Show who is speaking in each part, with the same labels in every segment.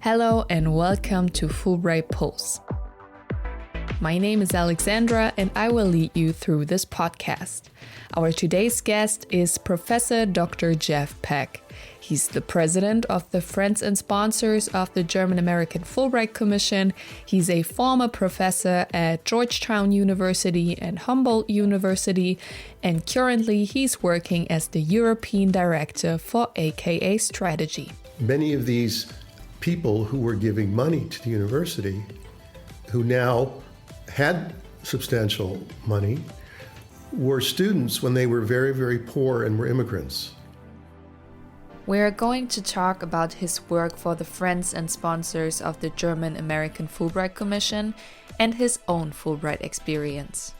Speaker 1: Hello and welcome to Fulbright Pulse. My name is Alexandra and I will lead you through this podcast. Our today's guest is Professor Dr. Jeff Peck. He's the president of the friends and sponsors of the German-American Fulbright Commission. He's a former professor at Georgetown University and Humboldt University, and currently he's working as the European Director for AKA Strategy.
Speaker 2: Many of these people who were giving money to the university, who now had substantial money, were students when they were very, very poor and were immigrants.
Speaker 1: We're going to talk about his work for the friends and sponsors of the German-American Fulbright Commission and his own Fulbright experience.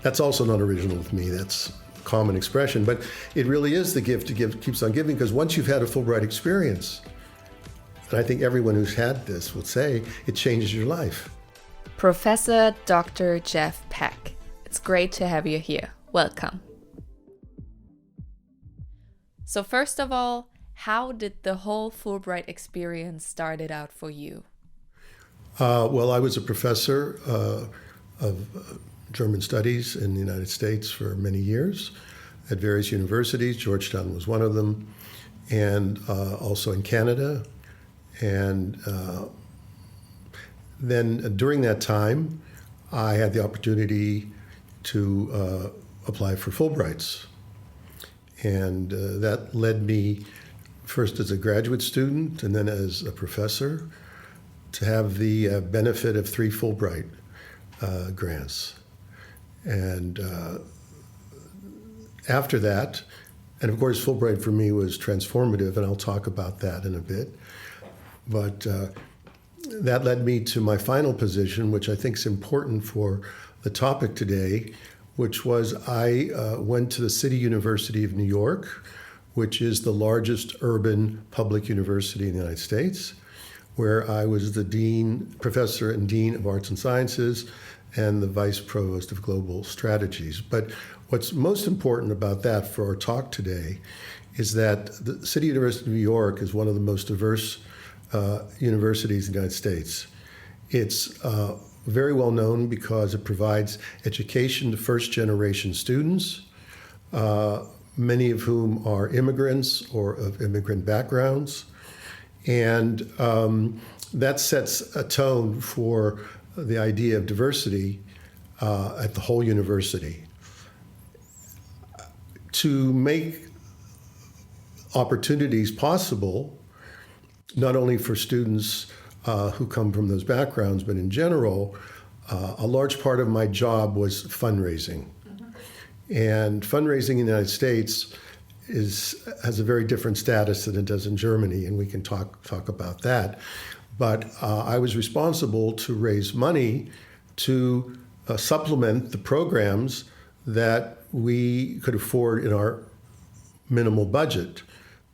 Speaker 2: That's also not original with me. That's a common expression, but it really is the gift to give keeps on giving, because once you've had a Fulbright experience, and I think everyone who's had this will say, it changes your life.
Speaker 1: Professor Dr. Jeff Peck, it's great to have you here. Welcome. So first of all, how did the whole Fulbright experience started out for you?
Speaker 2: Well, I was a professor of German studies in the United States for many years at various universities. Georgetown was one of them, and also in Canada. And then during that time, I had the opportunity to apply for Fulbrights. And that led me first as a graduate student and then as a professor to have the benefit of 3 Fulbright grants. And after that, and of course Fulbright for me was transformative, and I'll talk about that in a bit. But that led me to my final position, which I think is important for the topic today, which was I went to the City University of New York, which is the largest urban public university in the United States, where I was the professor and dean of arts and sciences and the vice provost of global strategies. But what's most important about that for our talk today is that the City University of New York is one of the most diverse universities in the United States. It's very well known because it provides education to first-generation students, many of whom are immigrants or of immigrant backgrounds. And that sets a tone for the idea of diversity at the whole university. To make opportunities possible, not only for students who come from those backgrounds, but in general, a large part of my job was fundraising. And fundraising in the United States has a very different status than it does in Germany, and we can talk about that. But I was responsible to raise money to supplement the programs that we could afford in our minimal budget.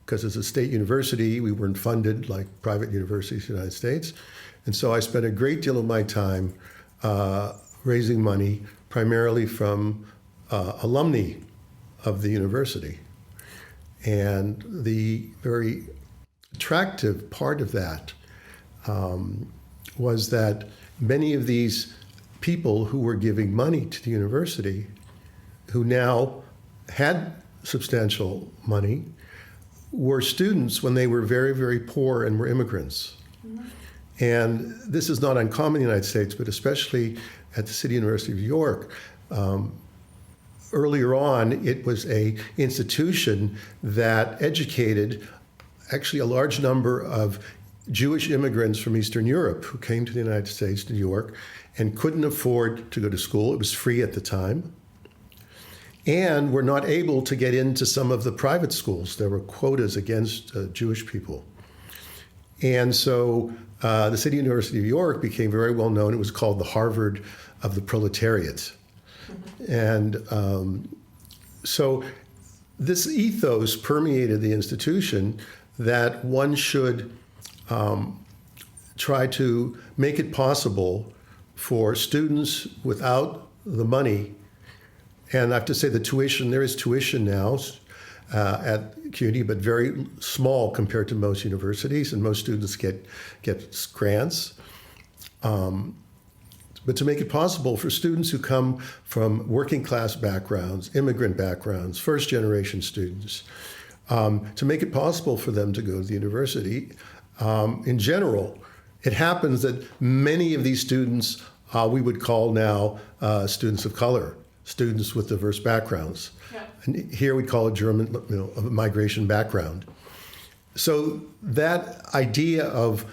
Speaker 2: Because as a state university, we weren't funded like private universities in the United States. And so I spent a great deal of my time raising money, primarily from alumni of the university. And the very attractive part of that was that many of these people who were giving money to the university, who now had substantial money, were students when they were very, very poor and were immigrants. Mm-hmm. And this is not uncommon in the United States, but especially at the City University of New York. Earlier on, it was an institution that educated actually a large number of Jewish immigrants from Eastern Europe who came to the United States, New York, and couldn't afford to go to school. It was free at the time. And were not able to get into some of the private schools. There were quotas against Jewish people. And so the City University of New York became very well known. It was called the Harvard of the proletariat. And so this ethos permeated the institution that one should try to make it possible for students without the money. And I have to say the tuition, there is tuition now, at CUNY, but very small compared to most universities, and most students get grants. But to make it possible for students who come from working class backgrounds, immigrant backgrounds, first generation students, to make it possible for them to go to the university. In general, it happens that many of these students we would call now students of color, students with diverse backgrounds. Yeah. And here we call it German migration background. So that idea of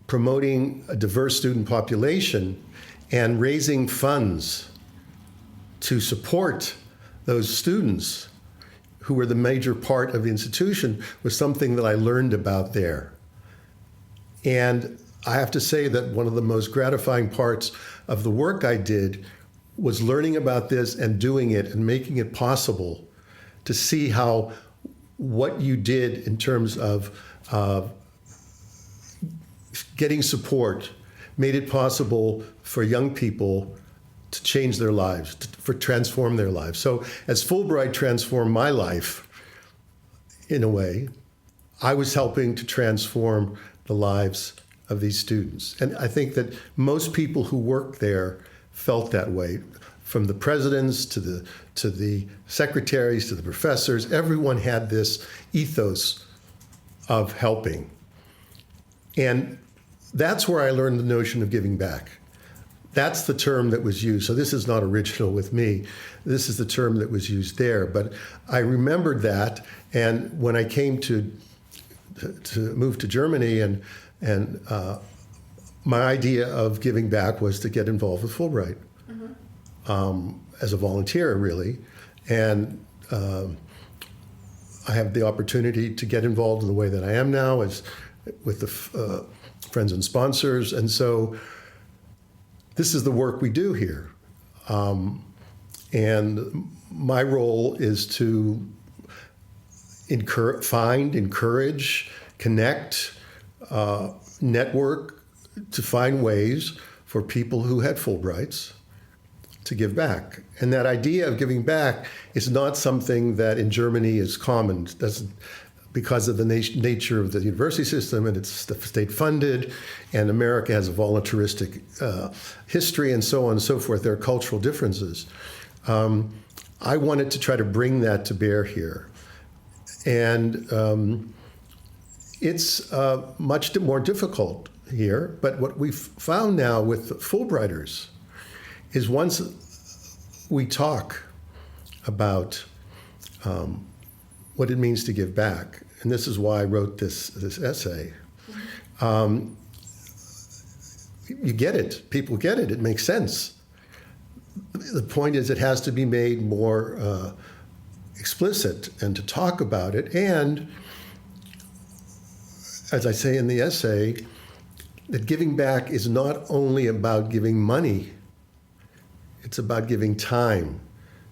Speaker 2: promoting a diverse student population and raising funds to support those students who were the major part of the institution was something that I learned about there. And I have to say that one of the most gratifying parts of the work I did was learning about this and doing it and making it possible to see how what you did in terms of getting support made it possible for young people to change their lives, to transform their lives. So as Fulbright transformed my life, in a way, I was helping to transform the lives of these students. And I think that most people who work there felt that way, from the presidents to the secretaries to the professors. Everyone had this ethos of helping. And that's where I learned the notion of giving back. That's the term that was used. So this is not original with me. This is the term that was used there. But I remembered that, and when I came to move to Germany, and my idea of giving back was to get involved with Fulbright as a volunteer, really. And I have the opportunity to get involved in the way that I am now, as with the friends and sponsors. And so this is the work we do here. And my role is to encourage, connect, network, to find ways for people who had Fulbrights to give back. And that idea of giving back is not something that in Germany is common. It doesn't, because of the nature of the university system, and it's state funded, and America has a voluntaristic history, and so on and so forth. There are cultural differences. I wanted to try to bring that to bear here. And it's much more difficult here, but what we've found now with Fulbrighters is once we talk about what it means to give back, and this is why I wrote this essay, you get it. People get it. It makes sense. The point is it has to be made more explicit and to talk about it. And as I say in the essay, that giving back is not only about giving money, it's about giving time,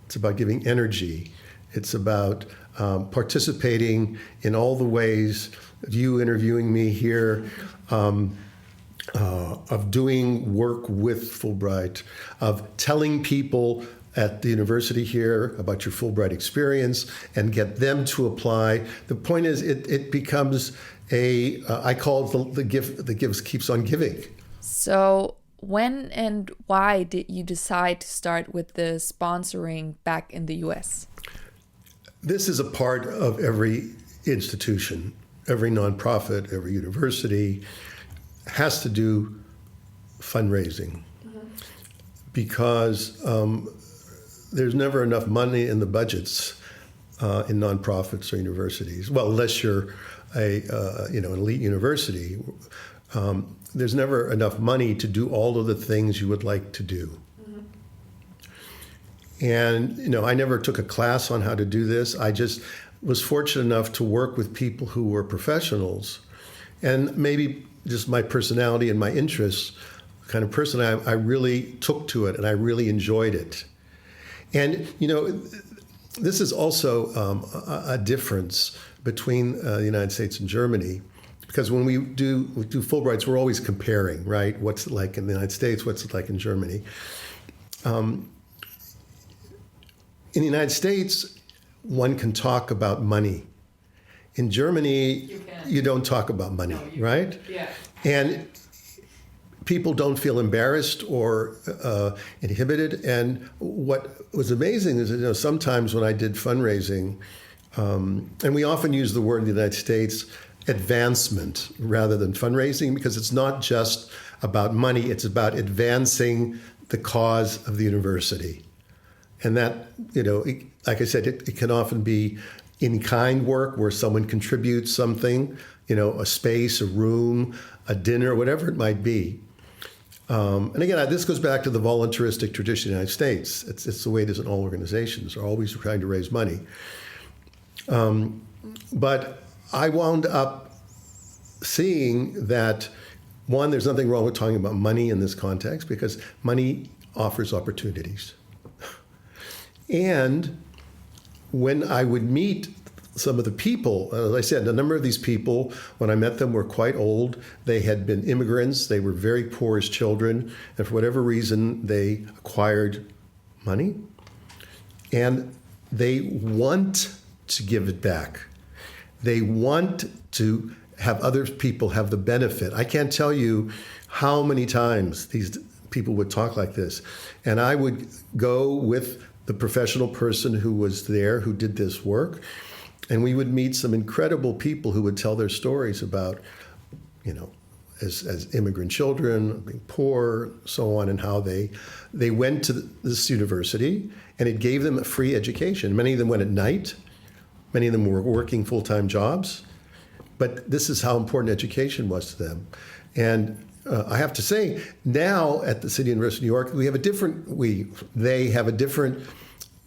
Speaker 2: it's about giving energy, it's about participating in all the ways of you interviewing me here, of doing work with Fulbright, of telling people at the university here about your Fulbright experience and get them to apply. The point is, it becomes I call it the gift that gives keeps on giving.
Speaker 1: So when and why did you decide to start with the sponsoring back in the US?
Speaker 2: This is a part of every institution, every nonprofit, every university has to do fundraising because there's never enough money in the budgets in nonprofits or universities. Well, unless you're an elite university, there's never enough money to do all of the things you would like to do. And I never took a class on how to do this. I just was fortunate enough to work with people who were professionals, and maybe just my personality and my interests, kind of person, I really took to it and I really enjoyed it. And this is also a difference between the United States and Germany, because when we do Fulbrights, we're always comparing, right? What's it like in the United States? What's it like in Germany? In the United States, one can talk about money. In Germany, you don't talk about money, right?
Speaker 1: Yeah.
Speaker 2: And people don't feel embarrassed or inhibited. And what was amazing is that, sometimes when I did fundraising, and we often use the word in the United States, advancement rather than fundraising, because it's not just about money, it's about advancing the cause of the university. And that, like I said, it can often be in-kind work where someone contributes something, a space, a room, a dinner, whatever it might be. And again, this goes back to the voluntaristic tradition in the United States. It's the way it is in all organizations. They're always trying to raise money. But I wound up seeing that, one, there's nothing wrong with talking about money in this context because money offers opportunities. And when I would meet some of the people, as I said, a number of these people, when I met them, were quite old. They had been immigrants. They were very poor as children. And for whatever reason, they acquired money. And they want to give it back. They want to have other people have the benefit. I can't tell you how many times these people would talk like this. And I would go with the professional person who was there, who did this work, and we would meet some incredible people who would tell their stories about, as immigrant children, being poor, so on, and how they went to this university, and it gave them a free education. Many of them went at night. Many of them were working full-time jobs, but this is how important education was to them. And I have to say, now at the City University of New York, they have a different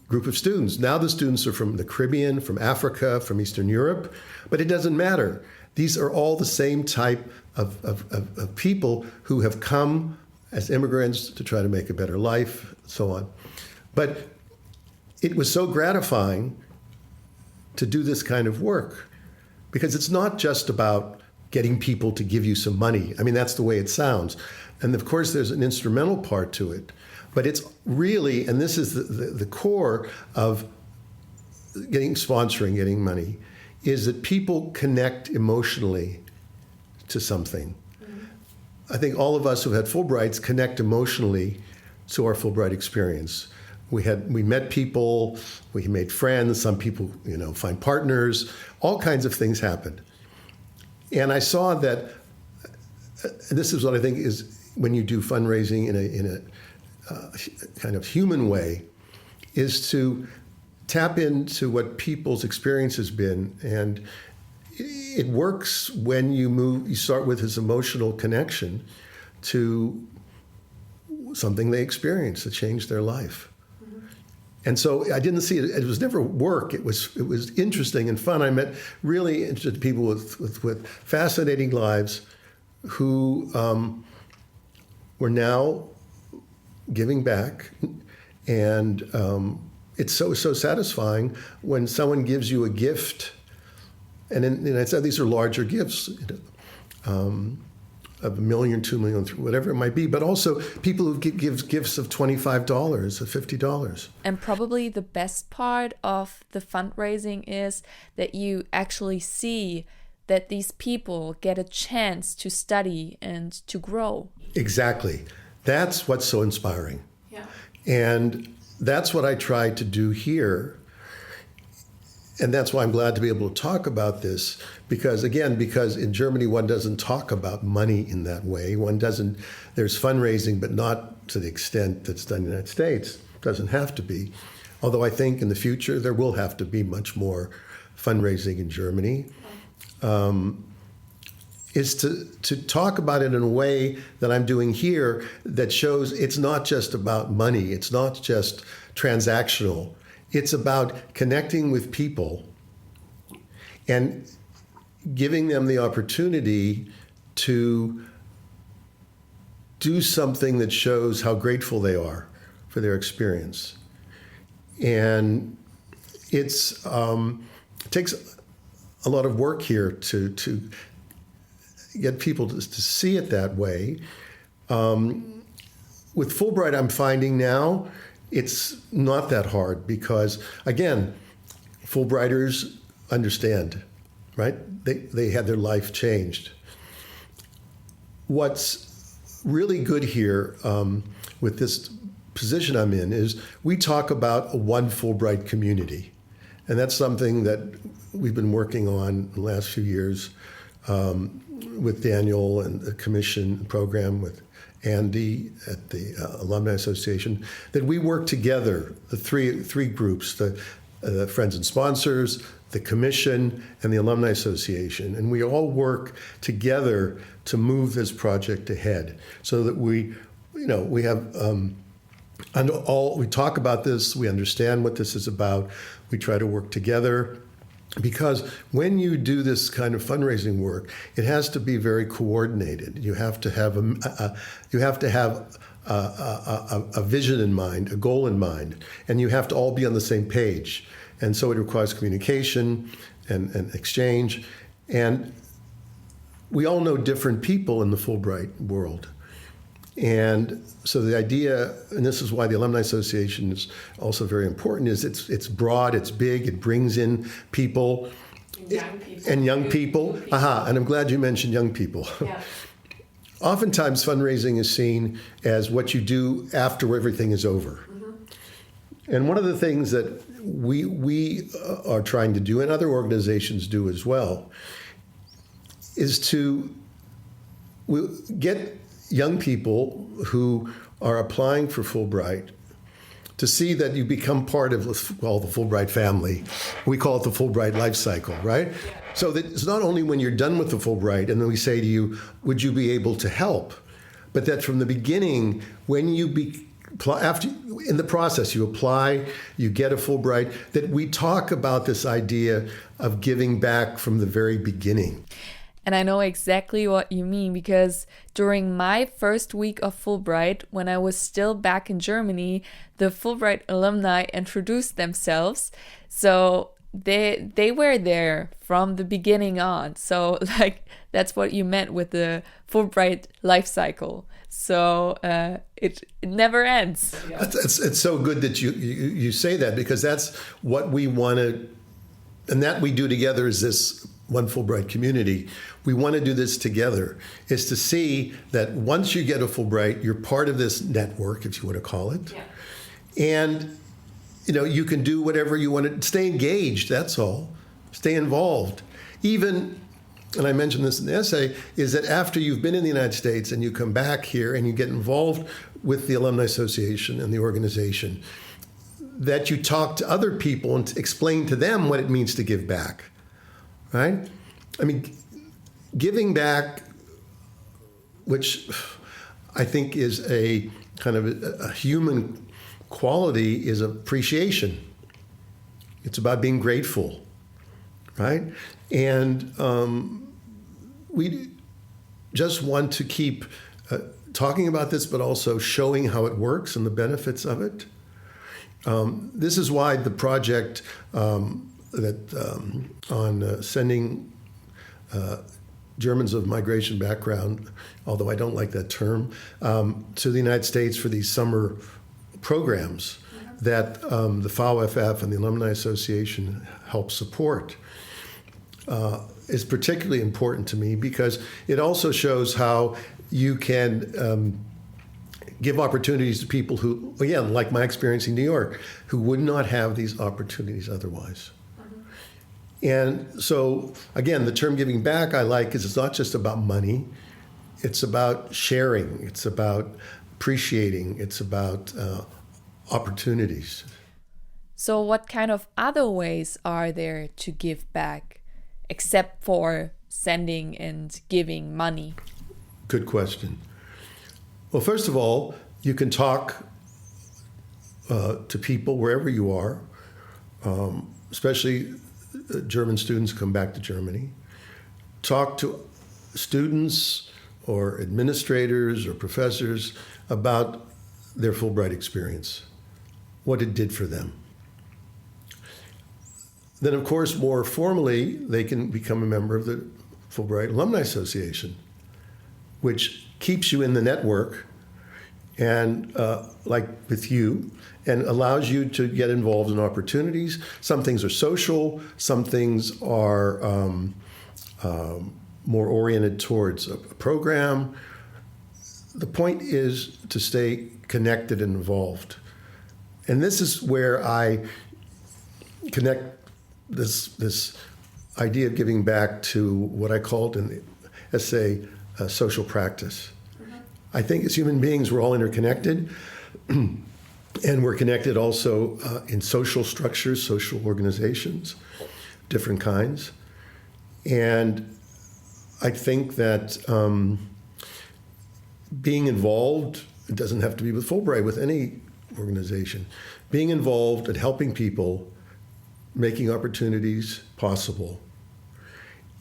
Speaker 2: group of students. Now the students are from the Caribbean, from Africa, from Eastern Europe, but it doesn't matter. These are all the same type of people who have come as immigrants to try to make a better life, so on. But it was so gratifying to do this kind of work, because it's not just about getting people to give you some money. I mean, that's the way it sounds. And of course, there's an instrumental part to it. But it's really, and this is the core of getting money, is that people connect emotionally to something. Mm-hmm. I think all of us who had Fulbrights connect emotionally to our Fulbright experience. We met people, we made friends, some people, find partners, all kinds of things happened. And I saw that this is what I think is when you do fundraising in a kind of human way, is to tap into what people's experience has been. And it works when you start with this emotional connection to something they experienced that changed their life. And so I didn't see it. It was never work. It was interesting and fun. I met really interested people with fascinating lives who were now giving back. And it's so satisfying when someone gives you a gift. And I said these are larger gifts. Of $1 million, $2 million, whatever it might be, but also people who give gifts of $25, of $50.
Speaker 1: And probably the best part of the fundraising is that you actually see that these people get a chance to study and to grow.
Speaker 2: Exactly. That's what's so inspiring.
Speaker 1: Yeah.
Speaker 2: And that's what I try to do here. And that's why I'm glad to be able to talk about this, because in Germany, one doesn't talk about money in that way. There's fundraising, but not to the extent that's done in the United States. It doesn't have to be. Although I think in the future, there will have to be much more fundraising in Germany. Is to talk about it in a way that I'm doing here that shows it's not just about money. It's not just transactional. It's about connecting with people and giving them the opportunity to do something that shows how grateful they are for their experience. And it takes a lot of work here to get people to see it that way. With Fulbright, I'm finding now, it's not that hard because, again, Fulbrighters understand, right? They had their life changed. What's really good here with this position I'm in is we talk about a one Fulbright community. And that's something that we've been working on in the last few years with Daniel and the commission program with Andy at the Alumni Association, that we work together, the three groups, the friends and sponsors, the commission, and the Alumni Association. And we all work together to move this project ahead so that we have, we talk about this, we understand what this is about, we try to work together. Because when you do this kind of fundraising work, it has to be very coordinated. You have to have a vision in mind, a goal in mind, and you have to all be on the same page. And so it requires communication and exchange. And we all know different people in the Fulbright world. And so the idea, and this is why the Alumni Association is also very important, is it's broad, it's big, it brings in people. Young people. And I'm glad you mentioned young people. Yeah. Oftentimes fundraising is seen as what you do after everything is over. Mm-hmm. And one of the things that we are trying to do, and other organizations do as well, is to get young people who are applying for Fulbright to see that you become part of what's called the Fulbright family. We call it the Fulbright life cycle, right? Yeah. So that it's not only when you're done with the Fulbright and then we say to you, would you be able to help? But that from the beginning, when you in the process, you apply, you get a Fulbright, that we talk about this idea of giving back from the very beginning.
Speaker 1: And I know exactly what you mean, because during my first week of Fulbright, when I was still back in Germany, the Fulbright alumni introduced themselves. So they were there from the beginning on. So that's what you meant with the Fulbright life cycle. So it never ends. Yeah.
Speaker 2: It's so good that you say that, because that's what we want to, and that we do together is this one Fulbright community. We want to do this together, is to see that once you get a Fulbright, you're part of this network, if you want to call it. Yeah. And, you can do whatever you want to, stay engaged, that's all. Stay involved. Even, and I mentioned this in the essay, is that after you've been in the United States and you come back here and you get involved with the Alumni Association and the organization, that you talk to other people and explain to them what it means to give back. Right? I mean, giving back, which I think is a kind of a human quality, is appreciation. It's about being grateful, right? And we just want to keep talking about this, but also showing how it works and the benefits of it. This is why the project on sending Germans of migration background, although I don't like that term, to the United States for these summer programs that the VFF and the Alumni Association help support, is particularly important to me, because it also shows how you can give opportunities to people who, again, like my experience in New York, who would not have these opportunities otherwise. And so, again, the term giving back I like is it's not just about money. It's about sharing. It's about appreciating. It's about opportunities.
Speaker 1: So what kind of other ways are there to give back, except for sending and giving money?
Speaker 2: Good question. Well, first of all, you can talk to people wherever you are, especially German students come back to Germany. Talk to students or administrators or professors about their Fulbright experience, what it did for them. Then, of course, more formally, they can become a member of the Fulbright Alumni Association, which keeps you in the network, and like with you, and allows you to get involved in opportunities. Some things are social, some things are more oriented towards a program. The point is to stay connected and involved. And this is where I connect this idea of giving back to what I called in the essay social practice. Mm-hmm. I think as human beings, we're all interconnected. And we're connected also in social structures, social organizations, different kinds. And I think that being involved, it doesn't have to be with Fulbright, with any organization, being involved and helping people, making opportunities possible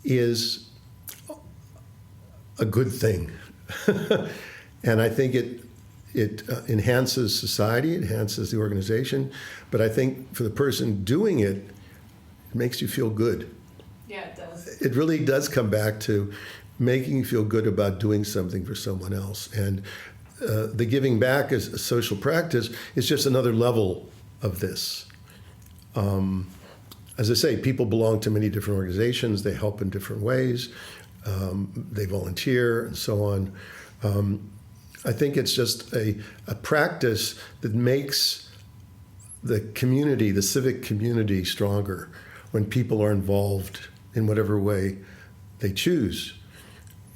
Speaker 2: is a good thing. And I think it enhances society, it enhances the organization, but I think for the person doing it, it makes you feel good.
Speaker 1: Yeah, it does.
Speaker 2: It really does come back to making you feel good about doing something for someone else. And the giving back as a social practice is just another level of this. As I say, people belong to many different organizations. They help in different ways. They volunteer and so on. I think it's just a practice that makes the community, the civic community, stronger when people are involved in whatever way they choose.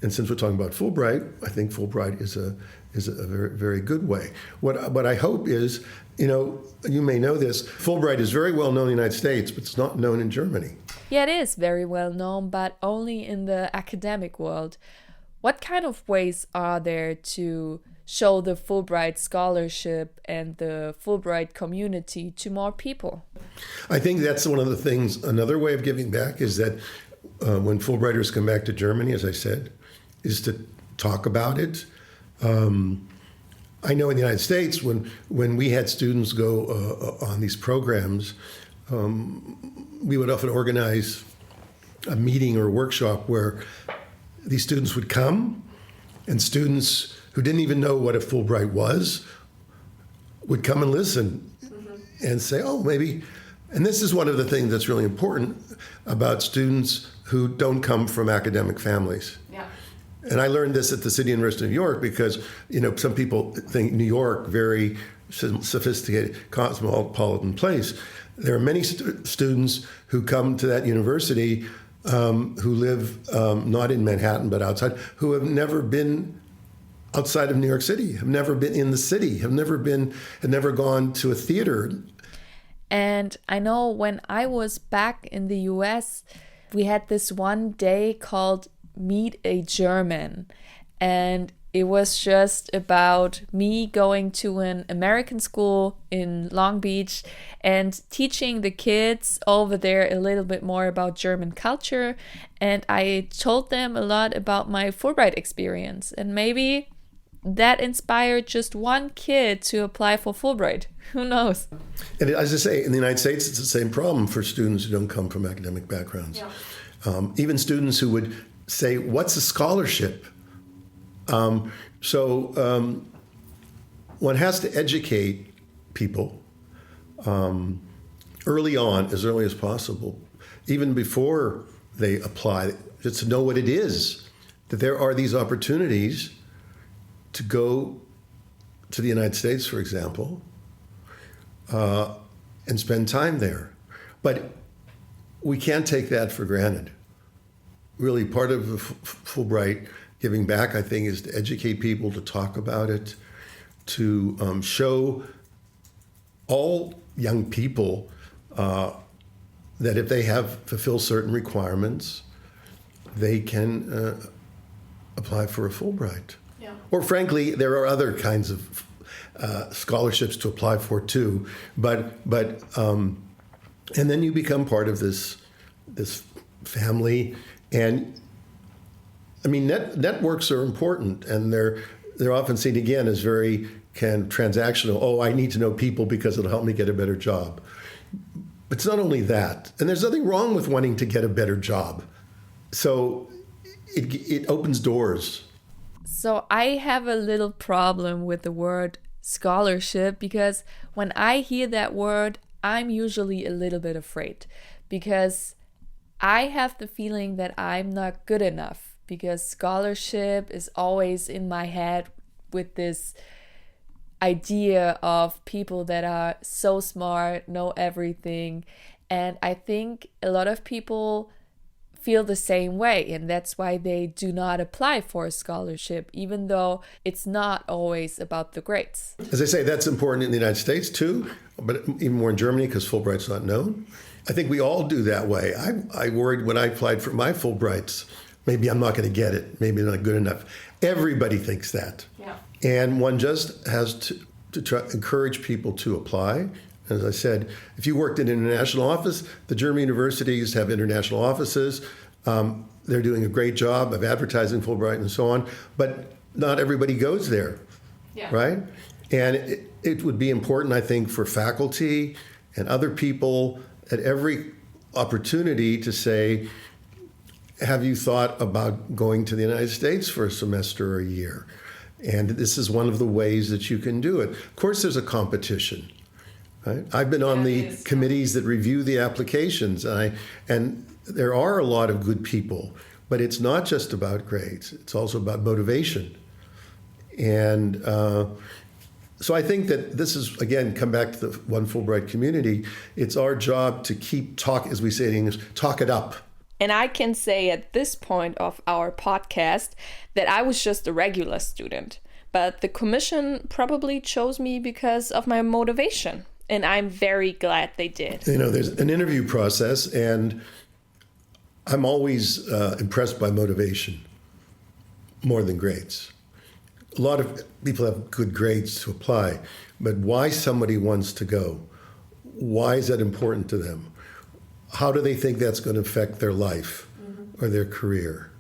Speaker 2: And since we're talking about Fulbright, I think Fulbright is a very, very good way. What I hope is, you may know this, Fulbright is very well known in the United States, but it's not known in Germany.
Speaker 1: Yeah, it is very well known, but only in the academic world. What kind of ways are there to show the Fulbright scholarship and the Fulbright community to more people?
Speaker 2: I think that's one of the things. Another way of giving back is that when Fulbrighters come back to Germany, as I said, is to talk about it. I know in the United States, when we had students go on these programs, we would often organize a meeting or a workshop where these students would come, and students who didn't even know what a Fulbright was would come and listen and say, oh, maybe. And this is one of the things that's really important about students who don't come from academic families. Yeah. And I learned this at the City University of New York because, some people think New York, very sophisticated, cosmopolitan place. There are many students who come to that university who live not in Manhattan but outside, who have never been outside of New York City, have never been in the city, have never gone to a theater.
Speaker 1: And I know when I was back in the US, we had this one day called Meet a German. And it was just about me going to an American school in Long Beach and teaching the kids over there a little bit more about German culture. And I told them a lot about my Fulbright experience. And maybe that inspired just one kid to apply for Fulbright. Who knows?
Speaker 2: And as I say, in the United States, it's the same problem for students who don't come from academic backgrounds. Yeah. Even students who would say, what's a scholarship? So one has to educate people early on, as early as possible, even before they apply, just to know what it is, that there are these opportunities to go to the United States, for example, and spend time there. But we can't take that for granted. Really, part of the Fulbright giving back, I think, is to educate people, to talk about it, to show all young people that if they fulfill certain requirements, they can apply for a Fulbright. Yeah. Or frankly, there are other kinds of scholarships to apply for too. But and then you become part of this family. And I mean, networks are important, and they're often seen again as very kind of transactional. Oh, I need to know people because it'll help me get a better job. But it's not only that, and there's nothing wrong with wanting to get a better job. So it opens doors.
Speaker 1: So I have a little problem with the word scholarship because when I hear that word, I'm usually a little bit afraid because I have the feeling that I'm not good enough because scholarship is always in my head with this idea of people that are so smart, know everything. And I think a lot of people feel the same way, and that's why they do not apply for a scholarship, even though it's not always about the grades.
Speaker 2: As I say, that's important in the United States too, but even more in Germany because Fulbright's not known. I think we all do that way. I worried when I applied for my Fulbrights, maybe I'm not going to get it, maybe I'm not good enough. Everybody thinks that.
Speaker 1: Yeah.
Speaker 2: And one just has to try, encourage people to apply. As I said, if you worked in an international office, the German universities have international offices. They're doing a great job of advertising Fulbright and so on, but not everybody goes there, right? And it would be important, I think, for faculty and other people at every opportunity to say, have you thought about going to the United States for a semester or a year? And this is one of the ways that you can do it. Of course, there's a competition. Right? I've been on the committees that review the applications, and there are a lot of good people, but it's not just about grades. It's also about motivation. And so I think that this is, again, come back to the One Fulbright community. It's our job to keep as we say in English, talk it up.
Speaker 1: And I can say at this point of our podcast that I was just a regular student, but the commission probably chose me because of my motivation. And I'm very glad they did. You know,
Speaker 2: there's an interview process, and I'm always impressed by motivation more than grades. A lot of people have good grades to apply, but why somebody wants to go? Why is that important to them? How do they think that's going to affect their life or their career?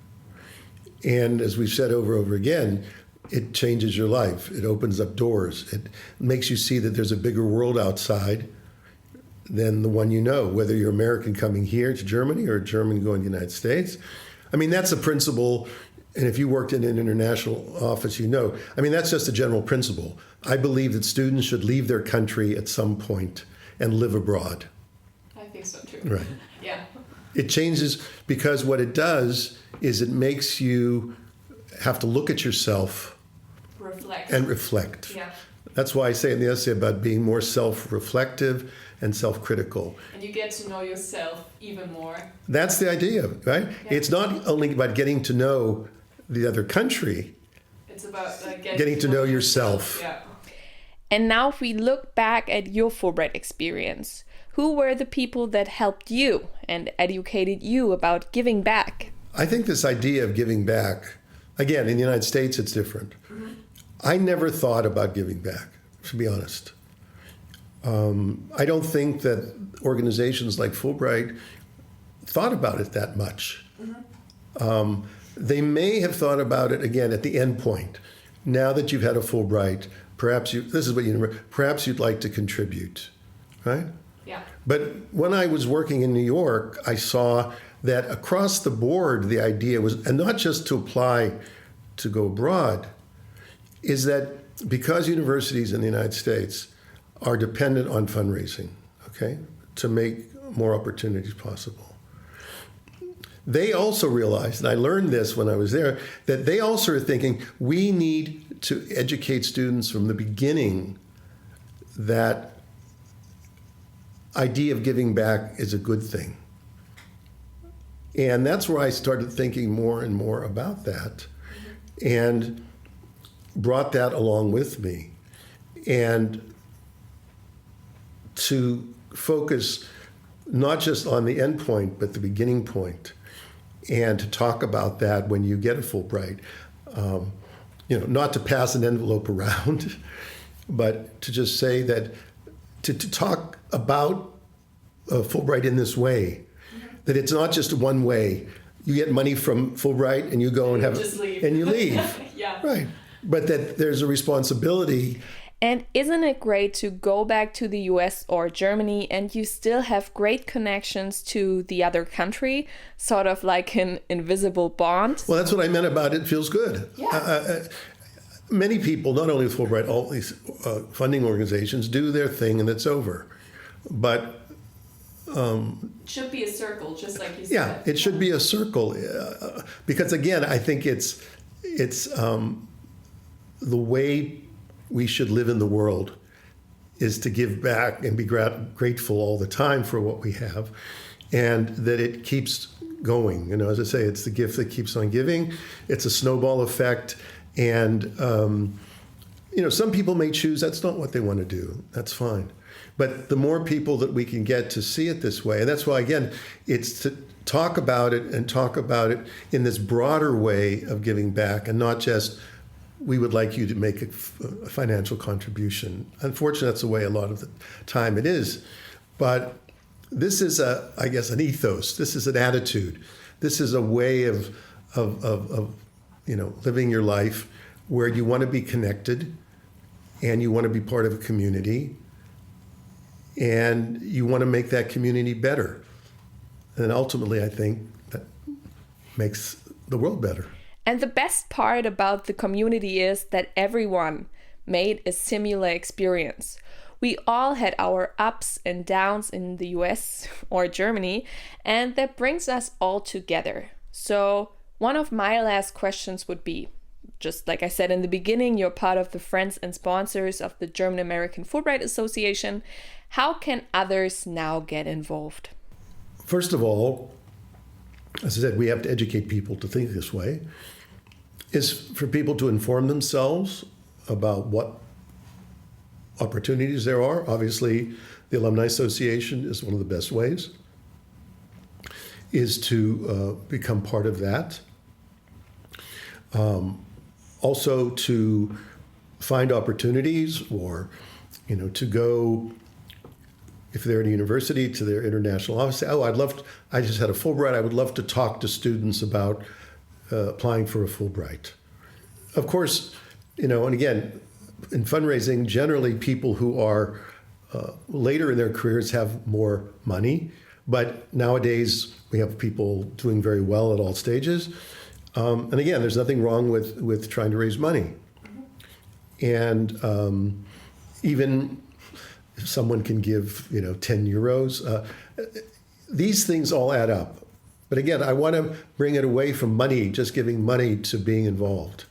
Speaker 2: And as we've said over and over again, it changes your life. It opens up doors. It makes you see that there's a bigger world outside than the one you know, whether you're American coming here to Germany or a German going to the United States. I mean, that's a principle, and if you worked in an international office, you know. I mean, that's just a general principle. I believe that students should leave their country at some point and live abroad.
Speaker 1: I think so too.
Speaker 2: Right.
Speaker 1: Yeah.
Speaker 2: It changes because what it does is it makes you have to look at yourself and reflect. Yeah. That's why I say in the essay about being more self-reflective and self-critical.
Speaker 1: And you get to know yourself even more.
Speaker 2: That's the idea, right? Yeah. It's not only about getting to know the other country.
Speaker 1: It's about
Speaker 2: getting to know yourself.
Speaker 1: Yeah. And now if we look back at your Fulbright experience, who were the people that helped you and educated you about giving back?
Speaker 2: I think this idea of giving back, again, in the United States, it's different. Mm-hmm. I never thought about giving back, to be honest. I don't think that organizations like Fulbright thought about it that much. Mm-hmm. They may have thought about it, again, at the end point. Now that you've had a Fulbright, perhaps you'd like to contribute, right?
Speaker 1: Yeah.
Speaker 2: But when I was working in New York, I saw that across the board, the idea was, and not just to apply to go abroad, is that because universities in the United States are dependent on fundraising, okay, to make more opportunities possible. They also realized, and I learned this when I was there, that they also are thinking we need to educate students from the beginning that idea of giving back is a good thing. And that's where I started thinking more and more about that and brought that along with me. And to focus not just on the end point, but the beginning point, and to talk about that when you get a Fulbright. Not to pass an envelope around, but to just say that, to talk about Fulbright in this way, that it's not just one way. You get money from Fulbright and you go and have
Speaker 1: just leave.
Speaker 2: And you leave.
Speaker 1: Yeah.
Speaker 2: Right. But that there's a responsibility.
Speaker 1: And isn't it great to go back to the US or Germany and you still have great connections to the other country, sort of like an invisible bond?
Speaker 2: Well, that's what I meant about it feels good.
Speaker 1: Yeah.
Speaker 2: Many people, not only with Fulbright, all these funding organizations do their thing and it's over. But
Speaker 1: should be a circle, just like you said.
Speaker 2: Yeah, it should be a circle. Because again, I think it's the way we should live in the world is to give back and be grateful all the time for what we have, and that it keeps going. You know, as I say, it's the gift that keeps on giving. It's a snowball effect, and you know, some people may choose that's not what they want to do. That's fine, but the more people that we can get to see it this way, and that's why again, it's to talk about it in this broader way of giving back, and not just we would like you to make a financial contribution. Unfortunately, that's the way a lot of the time it is. But this is I guess, an ethos. This is an attitude. This is a way of you know, living your life where you want to be connected and you want to be part of a community and you want to make that community better. And ultimately, I think that makes the world better.
Speaker 1: And the best part about the community is that everyone made a similar experience. We all had our ups and downs in the US or Germany, and that brings us all together. So one of my last questions would be, just like I said in the beginning, you're part of the friends and sponsors of the German American Fulbright Association. How can others now get involved?
Speaker 2: First of all, as I said, we have to educate people to think this way, is for people to inform themselves about what opportunities there are. Obviously, the Alumni Association is one of the best ways, is to become part of that. Also to find opportunities, or, you know, to go, if they're at a university, to their international office. Say, I just had a Fulbright. I would love to talk to students about applying for a Fulbright. Of course, you know, and again, in fundraising, generally people who are later in their careers have more money, but nowadays we have people doing very well at all stages. And again, there's nothing wrong with trying to raise money. And even if someone can give, you know, 10 euros, these things all add up. But again, I want to bring it away from money, just giving money, to being involved.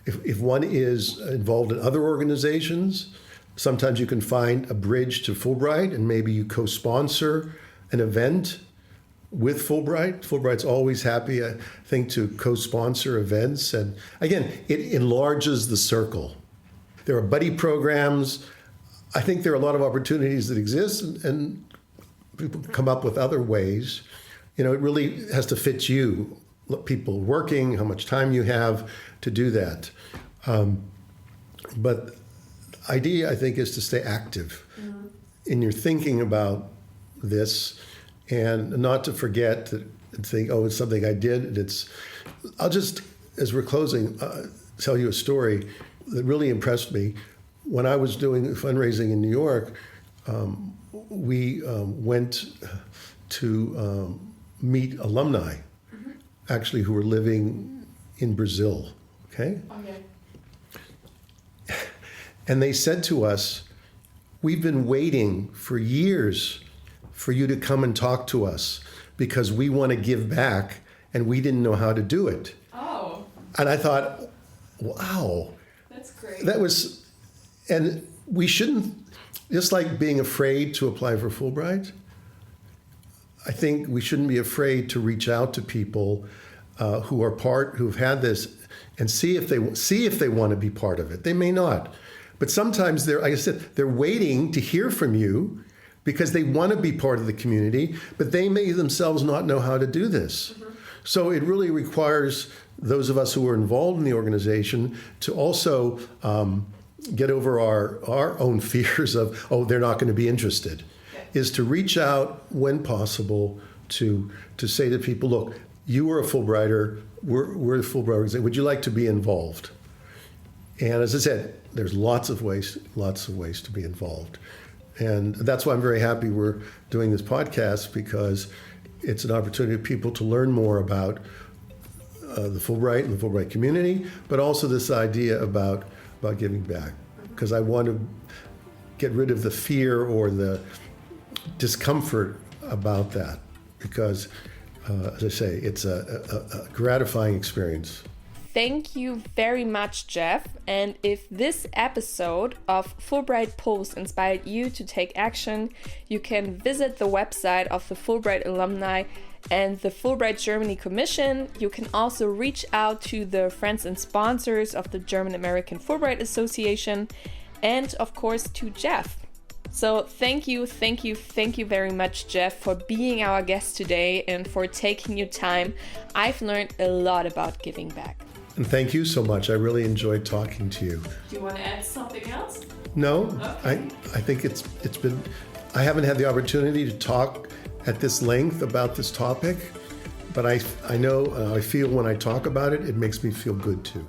Speaker 2: If one is involved in other organizations, sometimes you can find a bridge to Fulbright, and maybe you co-sponsor an event with Fulbright. Fulbright's always happy, I think, to co-sponsor events. And again, it enlarges the circle. There are buddy programs. I think there are a lot of opportunities that exist, and people come up with other ways. You know, it really has to fit you, people working, how much time you have to do that. But the idea, I think, is to stay active in your thinking about this, and not to forget to think, oh, it's something I did. I'll just, as we're closing, tell you a story that really impressed me. When I was doing fundraising in New York, we went to meet alumni, actually, who were living in Brazil, okay? And they said to us, we've been waiting for years for you to come and talk to us because we want to give back and we didn't know how to do it.
Speaker 1: Oh.
Speaker 2: And I thought, wow.
Speaker 1: That's great.
Speaker 2: That was, and we shouldn't, just like being afraid to apply for Fulbright, I think we shouldn't be afraid to reach out to people who've had this, and see if they want to be part of it. They may not, but sometimes like I said, they're waiting to hear from you because they want to be part of the community, but they may themselves not know how to do this. So it really requires those of us who are involved in the organization to also get over our own fears of, oh, they're not going to be interested. Is to reach out when possible to say to people, look, you are a Fulbrighter, we're a Fulbright organization, would you like to be involved? And as I said, there's lots of ways to be involved. And that's why I'm very happy we're doing this podcast, because it's an opportunity for people to learn more about the Fulbright and the Fulbright community, but also this idea about giving back. Because I want to get rid of the fear or the discomfort about that, because, as I say, it's a gratifying experience.
Speaker 1: Thank you very much, Jeff. And if this episode of Fulbright Pulse inspired you to take action, you can visit the website of the Fulbright alumni and the Fulbright Germany Commission. You can also reach out to the friends and sponsors of the German American Fulbright Association, and of course to Jeff. So thank you very much, Jeff, for being our guest today and for taking your time. I've learned a lot about giving back.
Speaker 2: And thank you so much. I really enjoyed talking to you.
Speaker 1: Do you want to add something else?
Speaker 2: No,
Speaker 1: okay.
Speaker 2: I think it's been, I haven't had the opportunity to talk at this length about this topic, but I know, I feel when I talk about it, it makes me feel good too.